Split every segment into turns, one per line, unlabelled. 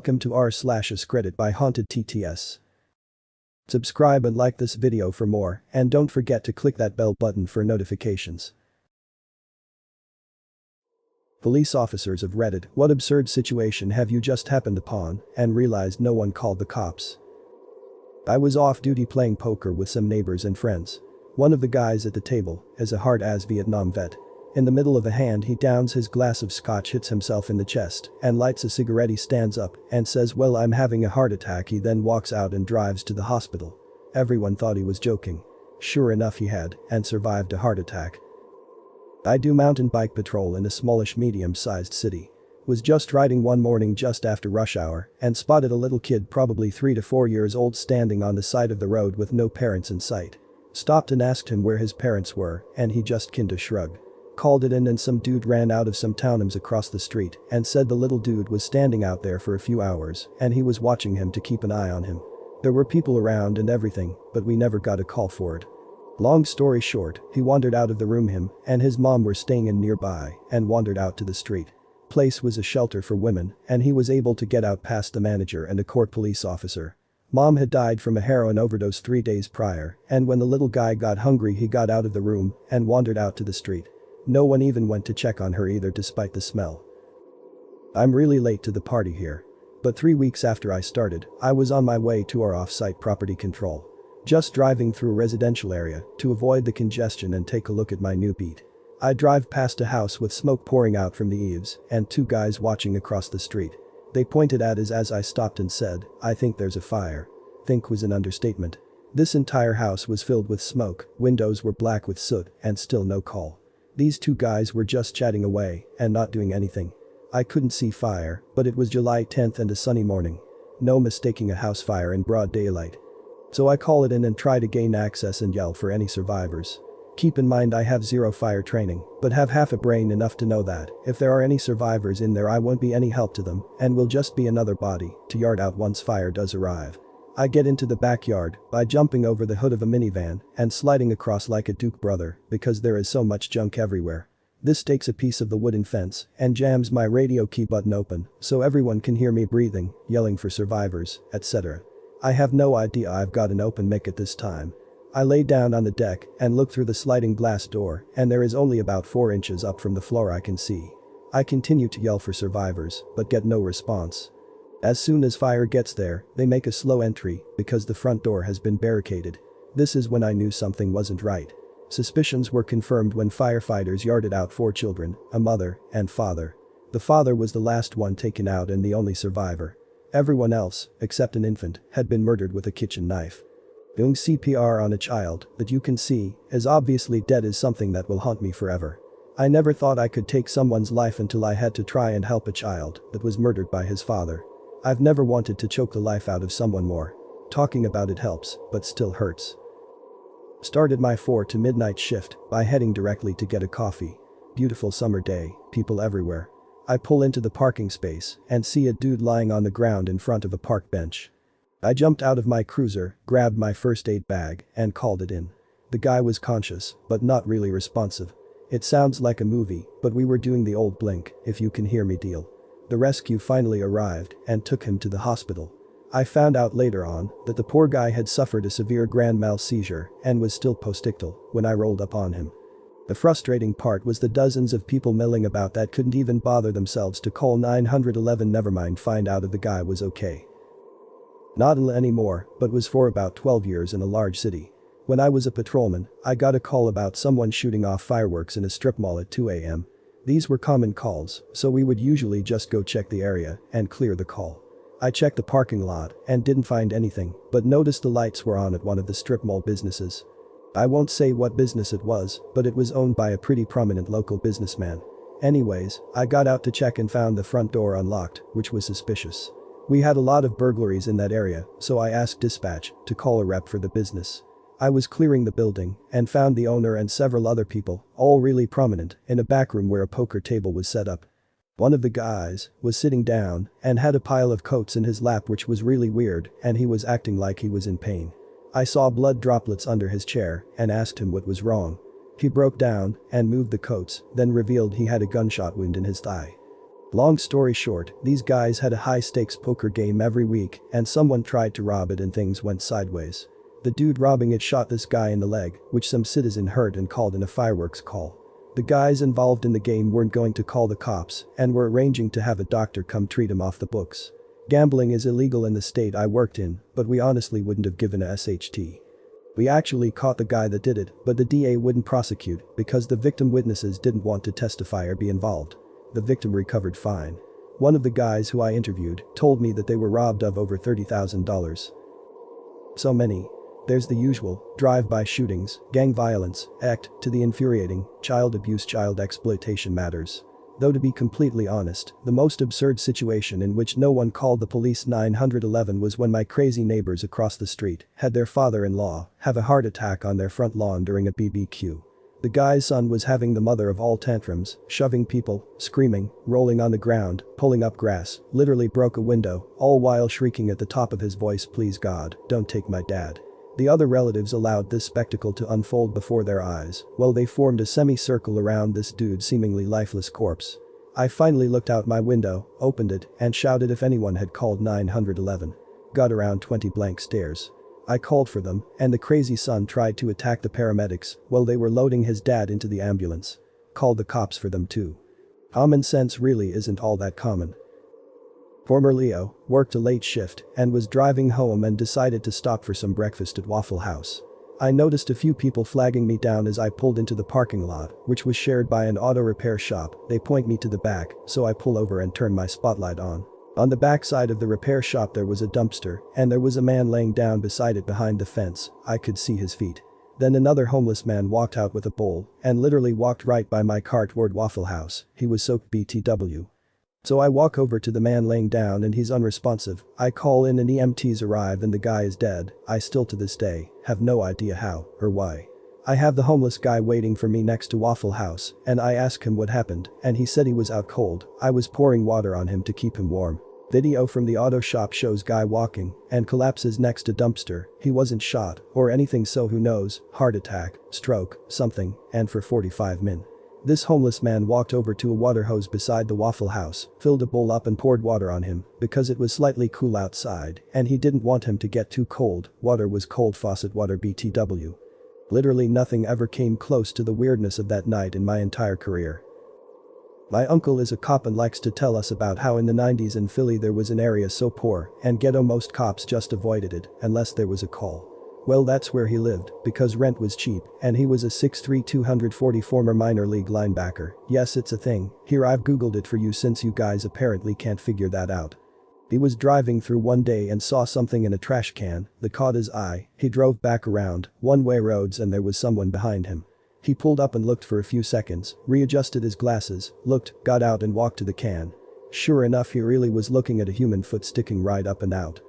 Welcome to r/Credit by Haunted TTS. Subscribe and like this video for more, and don't forget to click that bell button for notifications. Police officers of Reddit, what absurd situation have you just happened upon and realized no one called the cops? I was off duty playing poker with some neighbors and friends. One of the guys at the table is a hard-ass Vietnam vet. In the middle of a hand he downs his glass of scotch, hits himself in the chest, and lights a cigarette. He stands up and says, "Well, I'm having a heart attack." He then walks out and drives to the hospital. Everyone thought he was joking. Sure enough, he had, and survived a heart attack. I do mountain bike patrol in a smallish medium-sized city. Was just riding one morning just after rush hour and spotted a little kid probably 3 to 4 years old standing on the side of the road with no parents in sight. Stopped and asked him where his parents were, and he just kinda shrugged. Called it in, and some dude ran out of some townhomes across the street and said the little dude was standing out there for a few hours and he was watching him to keep an eye on him. There were people around and everything, but we never got a call for it. Long story short, he wandered out of the room. Him and his mom were staying in nearby and wandered out to the street. Place was a shelter for women and he was able to get out past the manager and a court police officer. Mom had died from a heroin overdose 3 days prior, and when the little guy got hungry he got out of the room and wandered out to the street. No one even went to check on her either, despite the smell. I'm really late to the party here. But 3 weeks after I started, I was on my way to our off-site property control. Just driving through a residential area to avoid the congestion and take a look at my new beat. I drive past a house with smoke pouring out from the eaves and 2 guys watching across the street. They pointed at us as I stopped and said, "I think there's a fire." Think was an understatement. This entire house was filled with smoke, windows were black with soot, and still no call. These 2 guys were just chatting away and not doing anything. I couldn't see fire, but it was July 10th and a sunny morning. No mistaking a house fire in broad daylight. So I call it in and try to gain access and yell for any survivors. Keep in mind I have 0 fire training, but have half a brain enough to know that if there are any survivors in there I won't be any help to them and will just be another body to yard out once fire does arrive. I get into the backyard by jumping over the hood of a minivan and sliding across like a Duke brother because there is so much junk everywhere. This takes a piece of the wooden fence and jams my radio key button open so everyone can hear me breathing, yelling for survivors, etc. I have no idea I've got an open mic at this time. I lay down on the deck and look through the sliding glass door, and there is only about 4 inches up from the floor I can see. I continue to yell for survivors but get no response. As soon as fire gets there, they make a slow entry because the front door has been barricaded. This is when I knew something wasn't right. Suspicions were confirmed when firefighters yarded out 4 children, a mother and father. The father was the last one taken out and the only survivor. Everyone else, except an infant, had been murdered with a kitchen knife. Doing CPR on a child that you can see is obviously dead is something that will haunt me forever. I never thought I could take someone's life until I had to try and help a child that was murdered by his father. I've never wanted to choke the life out of someone more. Talking about it helps, but still hurts. Started my 4 to midnight shift by heading directly to get a coffee. Beautiful summer day, people everywhere. I pull into the parking space and see a dude lying on the ground in front of a park bench. I jumped out of my cruiser, grabbed my first aid bag, and called it in. The guy was conscious, but not really responsive. It sounds like a movie, but we were doing the old blink, if you can hear me deal. The rescue finally arrived and took him to the hospital. I found out later on that the poor guy had suffered a severe grand mal seizure and was still postictal when I rolled up on him. The frustrating part was the dozens of people milling about that couldn't even bother themselves to call 911. Never mind find out if the guy was okay. Not anymore, but was for about 12 years in a large city. When I was a patrolman, I got a call about someone shooting off fireworks in a strip mall at 2 a.m. These were common calls, so we would usually just go check the area and clear the call. I checked the parking lot and didn't find anything, but noticed the lights were on at one of the strip mall businesses. I won't say what business it was, but it was owned by a pretty prominent local businessman. Anyways, I got out to check and found the front door unlocked, which was suspicious. We had a lot of burglaries in that area, so I asked dispatch to call a rep for the business. I was clearing the building and found the owner and several other people, all really prominent, in a back room where a poker table was set up. One of the guys was sitting down and had a pile of coats in his lap, which was really weird, and he was acting like he was in pain. I saw blood droplets under his chair and asked him what was wrong. He broke down and moved the coats, then revealed he had a gunshot wound in his thigh. Long story short, these guys had a high-stakes poker game every week and someone tried to rob it and things went sideways. The dude robbing it shot this guy in the leg, which some citizen heard and called in a fireworks call. The guys involved in the game weren't going to call the cops and were arranging to have a doctor come treat him off the books. Gambling is illegal in the state I worked in, but we honestly wouldn't have given a SHT. We actually caught the guy that did it, but the DA wouldn't prosecute because the victim witnesses didn't want to testify or be involved. The victim recovered fine. One of the guys who I interviewed told me that they were robbed of over $30,000. So many. There's the usual, drive-by shootings, gang violence, to the infuriating, child abuse, child exploitation matters. Though to be completely honest, the most absurd situation in which no one called the police 911 was when my crazy neighbors across the street had their father-in-law have a heart attack on their front lawn during a BBQ. The guy's son was having the mother of all tantrums, shoving people, screaming, rolling on the ground, pulling up grass, literally broke a window, all while shrieking at the top of his voice, "Please God, don't take my dad." The other relatives allowed this spectacle to unfold before their eyes while they formed a semicircle around this dude's seemingly lifeless corpse. I finally looked out my window, opened it, and shouted if anyone had called 911. Got around 20 blank stares. I called for them, and the crazy son tried to attack the paramedics while they were loading his dad into the ambulance. Called the cops for them too. Common sense really isn't all that common. Former Leo worked a late shift and was driving home and decided to stop for some breakfast at Waffle House. I noticed a few people flagging me down as I pulled into the parking lot, which was shared by an auto repair shop. They point me to the back, so I pull over and turn my spotlight on. On the back side of the repair shop there was a dumpster, and there was a man laying down beside it behind the fence. I could see his feet. Then another homeless man walked out with a bowl and literally walked right by my car toward Waffle House. He was soaked BTW. So I walk over to the man laying down and he's unresponsive. I call in and EMTs arrive and the guy is dead. I still to this day have no idea how or why. I have the homeless guy waiting for me next to Waffle House and I ask him what happened and he said he was out cold. I was pouring water on him to keep him warm. Video from the auto shop shows guy walking and collapses next to dumpster. He wasn't shot or anything, so who knows, heart attack, stroke, something, and for 45 min. This homeless man walked over to a water hose beside the Waffle House, filled a bowl up and poured water on him because it was slightly cool outside and he didn't want him to get too cold. Water was cold faucet water BTW. Literally nothing ever came close to the weirdness of that night in my entire career. My uncle is a cop and likes to tell us about how in the 90s in Philly there was an area so poor and ghetto most cops just avoided it unless there was a call. Well, that's where he lived because rent was cheap and he was a 6'3" 240 former minor league linebacker. Yes, it's a thing. Here, I've googled it for you since you guys apparently can't figure that out. He was driving through one day and saw something in a trash can that caught his eye. He drove back around one-way roads and there was someone behind him. He pulled up and looked for a few seconds, readjusted his glasses, looked, got out and walked to the can. Sure enough, he really was looking at a human foot sticking right up and out.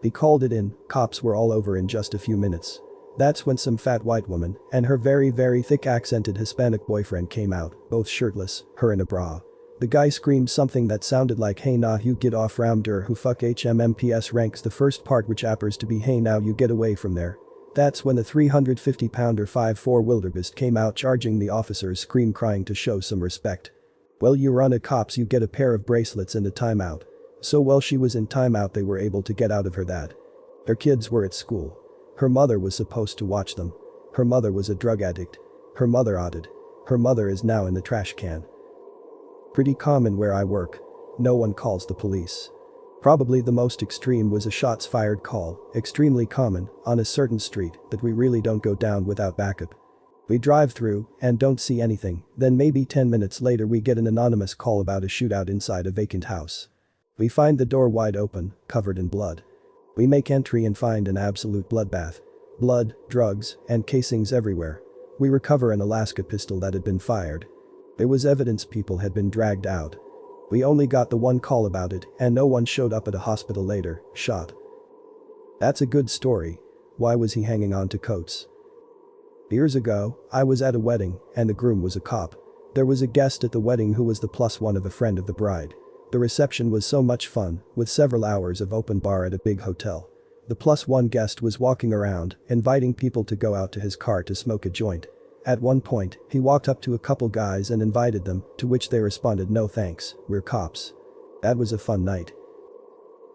He called it in. Cops were all over in just a few minutes. That's when some fat white woman and her very thick accented Hispanic boyfriend came out, both shirtless, her in a bra. The guy screamed something that sounded like, "Hey nah, you get off ramder who fuck HMMPS ranks," the first part which appers to be, "Hey now you get away from there." That's when the 350-pounder 5'4" wildebeest came out charging the officers, scream crying to show some respect. Well, you run a cops, you get a pair of bracelets and a timeout. So while she was in timeout they were able to get out of her that. Her kids were at school. Her mother was supposed to watch them. Her mother was a drug addict. Her mother outed. Her mother is now in the trash can. Pretty common where I work. No one calls the police. Probably the most extreme was a shots fired call, extremely common, on a certain street that we really don't go down without backup. We drive through and don't see anything, then maybe 10 minutes later we get an anonymous call about a shootout inside a vacant house. We find the door wide open, covered in blood. We make entry and find an absolute bloodbath. Blood, drugs, and casings everywhere. We recover an Alaska pistol that had been fired. There was evidence people had been dragged out. We only got the one call about it and no one showed up at a hospital later, shot. That's a good story. Why was he hanging on to coats? Years ago, I was at a wedding and the groom was a cop. There was a guest at the wedding who was the +1 of a friend of the bride. The reception was so much fun, with several hours of open bar at a big hotel. The +1 guest was walking around, inviting people to go out to his car to smoke a joint. At one point, he walked up to a couple guys and invited them, to which they responded, "No thanks, we're cops." That was a fun night.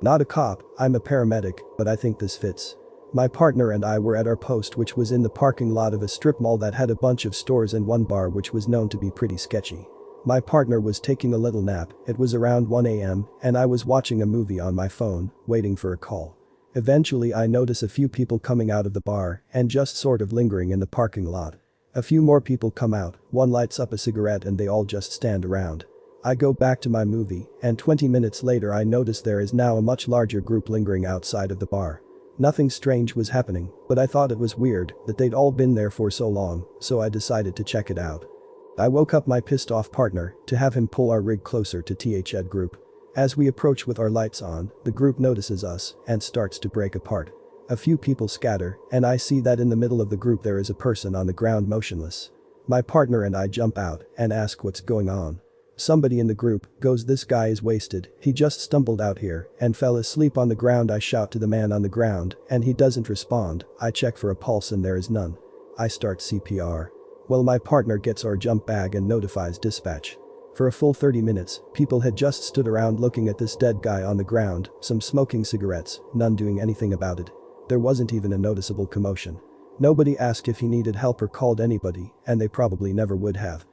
Not a cop, I'm a paramedic, but I think this fits. My partner and I were at our post, which was in the parking lot of a strip mall that had a bunch of stores and one bar which was known to be pretty sketchy. My partner was taking a little nap, it was around 1 a.m, and I was watching a movie on my phone, waiting for a call. Eventually I notice a few people coming out of the bar and just sort of lingering in the parking lot. A few more people come out, one lights up a cigarette and they all just stand around. I go back to my movie, and 20 minutes later I notice there is now a much larger group lingering outside of the bar. Nothing strange was happening, but I thought it was weird that they'd all been there for so long, so I decided to check it out. I woke up my pissed off partner to have him pull our rig closer to THED group. As we approach with our lights on, the group notices us and starts to break apart. A few people scatter, and I see that in the middle of the group there is a person on the ground motionless. My partner and I jump out and ask what's going on. Somebody in the group goes, "This guy is wasted, he just stumbled out here and fell asleep on the ground." I shout to the man on the ground and he doesn't respond. I check for a pulse and there is none. I start CPR. Well, my partner gets our jump bag and notifies dispatch. For a full 30 minutes, people had just stood around looking at this dead guy on the ground, some smoking cigarettes, none doing anything about it. There wasn't even a noticeable commotion. Nobody asked if he needed help or called anybody, and they probably never would have.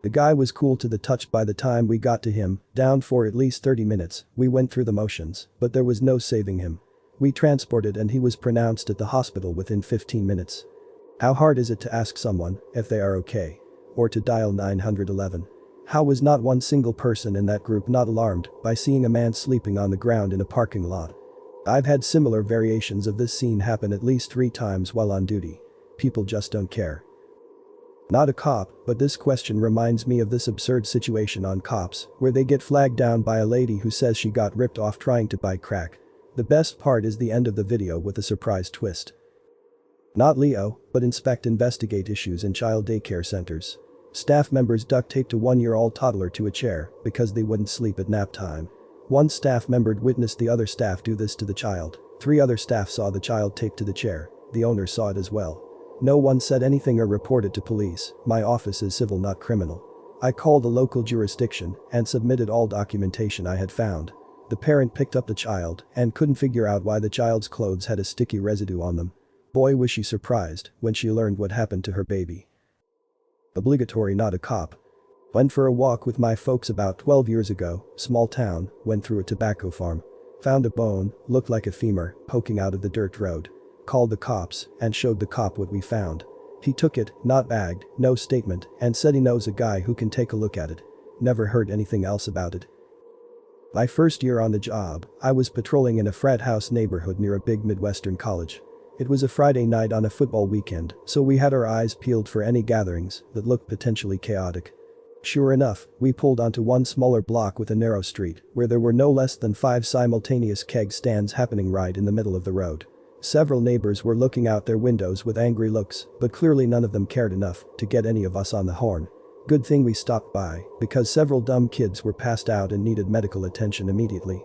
The guy was cool to the touch by the time we got to him, down for at least 30 minutes, we went through the motions, but there was no saving him. We transported and he was pronounced at the hospital within 15 minutes. How hard is it to ask someone if they are okay? Or to dial 911? How was not one single person in that group not alarmed by seeing a man sleeping on the ground in a parking lot? I've had similar variations of this scene happen at least 3 times while on duty. People just don't care. Not a cop, but this question reminds me of this absurd situation on Cops, where they get flagged down by a lady who says she got ripped off trying to buy crack. The best part is the end of the video with a surprise twist. Not Leo, but investigate issues in child daycare centers. Staff members duct taped a 1-year-old toddler to a chair because they wouldn't sleep at nap time. One staff member witnessed the other staff do this to the child. 3 other staff saw the child taped to the chair. The owner saw it as well. No one said anything or reported to police. My office is civil, not criminal. I called the local jurisdiction and submitted all documentation I had found. The parent picked up the child and couldn't figure out why the child's clothes had a sticky residue on them. Boy, was she surprised when she learned what happened to her baby. Obligatory not a cop. Went for a walk with my folks about 12 years ago, small town, went through a tobacco farm. Found a bone, looked like a femur, poking out of the dirt road. Called the cops and showed the cop what we found. He took it, not bagged, no statement, and said he knows a guy who can take a look at it. Never heard anything else about it. My first year on the job, I was patrolling in a frat house neighborhood near a big Midwestern college. It was a Friday night on a football weekend, so we had our eyes peeled for any gatherings that looked potentially chaotic. Sure enough, we pulled onto one smaller block with a narrow street where there were no less than 5 simultaneous keg stands happening right in the middle of the road. Several neighbors were looking out their windows with angry looks, but clearly none of them cared enough to get any of us on the horn. Good thing we stopped by, because several dumb kids were passed out and needed medical attention immediately.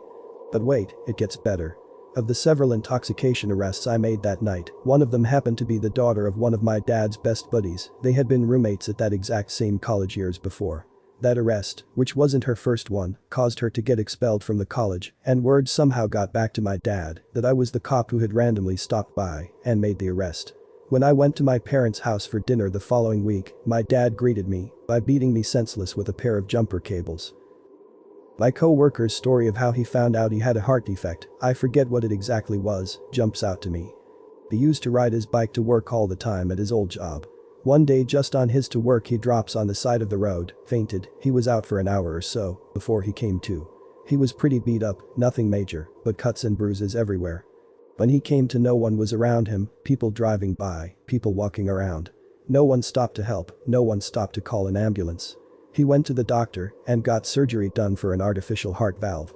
But wait, it gets better. Of the several intoxication arrests I made that night, one of them happened to be the daughter of one of my dad's best buddies. They had been roommates at that exact same college years before. That arrest, which wasn't her first one, caused her to get expelled from the college, and word somehow got back to my dad that I was the cop who had randomly stopped by and made the arrest. When I went to my parents' house for dinner the following week, my dad greeted me by beating me senseless with a pair of jumper cables. My co-worker's story of how he found out he had a heart defect, I forget what it exactly was, jumps out to me. He used to ride his bike to work all the time at his old job. One day just on his to work he drops on the side of the road, fainted. He was out for an hour or so before he came to. He was pretty beat up, nothing major, but cuts and bruises everywhere. When he came to, no one was around him, people driving by, people walking around. No one stopped to help, no one stopped to call an ambulance. He went to the doctor and got surgery done for an artificial heart valve.